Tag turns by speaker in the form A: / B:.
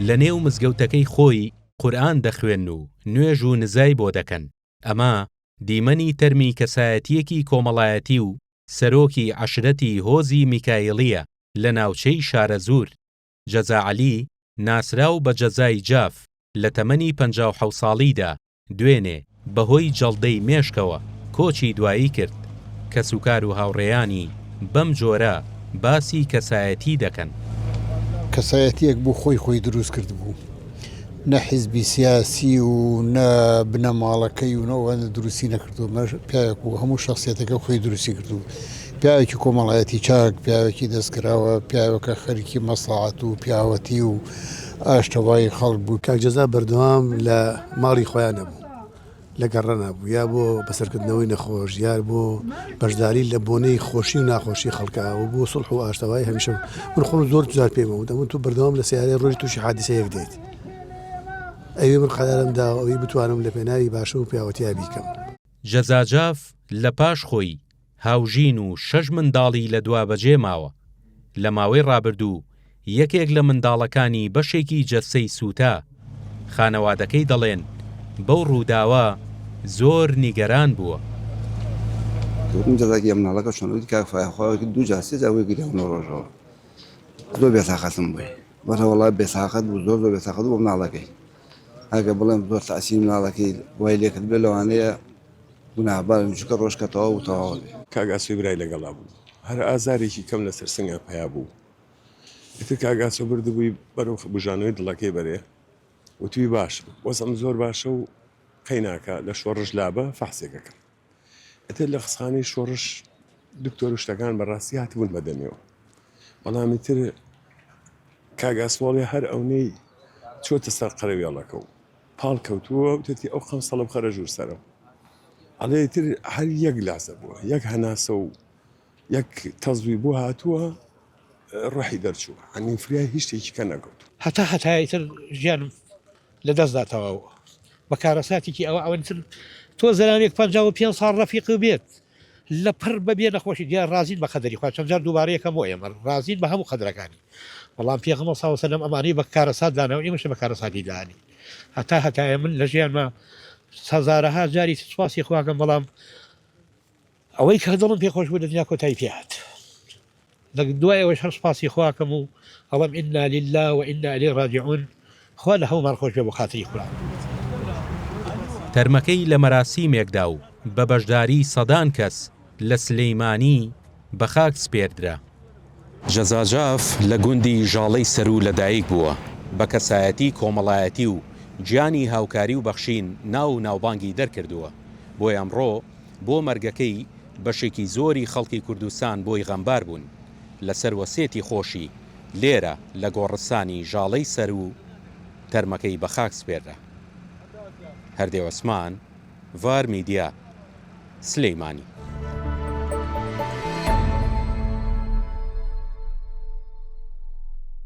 A: لە نێو مزگەوتەکەی خۆی قورئان دەخوێن و نوێژ و نزای بۆ دەکەن. ئەمە دیمەنی تەرمی کەسایەتیەکی کۆمەڵایەتی و سەرۆکی عەشرەتی هۆزی میکایڵیە لە ناوچەی شارە زور. جەزا عەلی ناسراو بە جەزای جاف لە تەمەنی 57 ساڵیدا دوێنێ بەهۆی جەڵدەی مێشکەوە کۆچی دوایی کرد کە سوکار و هاوڕێیانی بەم جۆرە باسی کەسایەتی دەکەن.
B: کەسایەتیەک بۆ خۆی دروست کرد بوو، نە حیزبی سیاسی و نە بنەماڵەکەی و نەوەندە دروستی نەکردو، پیاوێک و هەموو شخصیەتەکە خۆی دروستی کردو، پیاوێکی کۆمەڵایەتی چاک، پیاوێکی دەستکراوە، پیاوەکە خەریکی مەساعات و پیاوەتی و ئاشتەوای خەڵک بوو.
C: کاک جەزا بەردەوام لە ماڵی خۆیان نەبوو، لە گەڕە نەبوو، یا بۆ بەسەرکردنەوەی نەخۆش، یان بۆ بەشداری لە بۆنەی خۆشی و ناخۆشی خەڵکە و بۆ سڵح و ئاشتەوای هەمیشە. من خۆم زۆر جار پێمەوە دەمون تو بەردەوام لە سیارەی ڕۆژی تووشی حادیسەیەک دێت، ئەوێ من قەدارم دا ئەوەی بتوانم لە پێناوی باشە و پیاوەتیا بیکەم.
A: جەزا جاف لە پاش خۆی هاوژین و 6 منداڵی لە دوابەجێ ماوە. لە ماوەی ڕابردوو یەکێک لە منداڵەکانی بەشێکی جەسەی سووتا. خانەوادەکەی دەڵێن بەو ڕووداوە زۆر نیگەران بووە.
D: جەزاکی ئەم مناڵەکە چۆنەوەی کاکفایخواوەکی دوو جار سێ جار وەی گریاونە ڕۆژەوە زۆر بێتاقەتم بووی، وەڵا بێتاقەت بوو، زۆر بێتاقەت بوو بۆ مناڵەکەی. ئەگە بڵێم زۆر تەئسیری مناڵەکەی وای لێکرد بێ لەوانەیە گوناهبارم چونکە ڕۆژکەتەوە و تەواو بێ.
E: کاگاسۆی برای لەگەڵا بوو، هەر ئازارێکی کەم لەسەر سنگە پیا بوو. ئیتر کاگاسۆ بردبووی بەرەو بژانەوەی دڵەکەی بەرێ وتوی باش وەزەم زۆر باشە و قەی ناکە لە شۆڕش لابە فەحسێکەکەم. ئیتر لە خسخانەی شۆڕش دکتۆر و شتەکان بەڕاستی هاتبوون بەدەمیەوە، بەڵام ئیتر کاگاسۆڵێ هەر ئەونەی چۆتە سەر قەرەوێڵەکە و پاڵ کەوتووە وتێتی ئەو خەم سەڵب خەرە ژوور سەرەوە. ئەڵێ ئیتر هەر یەک لاسە بووە، یەک هەناسە و یەک تەزوی بوو هاتووە ڕۆحی دەرچووە، هەنی فریای هیچ شتێکی کە نەگەوت.
F: هەتایتر ژیانم لە دەستداتەوە بە کارەساتێکی ئەوەتر تۆ زەلامێک 55 ساڵ ڕەفیق بێت لە پڕ بەبێ نەخۆشی دیار ڕازین بە قەدەری خوا چەند جار دووبارەیەکەم بۆ ئێمە ڕازین بە هەموو قەدرەکانی، بەڵام پێغەمبەر صلی الله علیه و سلم ئەمانەی بە کارەسات داناوە ئێمەش بە کارەساتی دانی. هەتایە من لە ژیانمە هەزارەها جاری سوپاسی خواکەم، بەڵام ئەوەی کە دڵم پێخۆش بوو دنیا کۆتایی پێهات. لە دوای ئەوەش هەر سوپاسی خواکەم و ئەڵێم ئینا لله و ئینا ئیلەیه ڕاجعون، خوا لە هەمومان خۆش بێ بۆ خاتری خوا.
A: تەرمەکەی لە مەراسیمێکدا و بە بەشداری سەدان کەس لە سلەیمانی بە خاک سپێردرا. جەزا جاف لە گوندی ژاڵەی سەرو لەدایک بووە، بە کەسایەتی کۆمەڵایەتی و گیانی هاوکاری و بەخشین ناو و ناوبانگی دەرکردووە. بۆی ئەمڕۆ بۆ مەرگەکەی بەشێکی زۆری خەڵکی کوردستان بۆی غەمبار بوون. لەسەر وەسێتی خۆشی لێرە لە گۆڕستانی ژاڵەی سەرو تەرمەکەی بە خاک سپێردرا. هەردێ عوسمان، ڤار میدیا، سلەیمانی.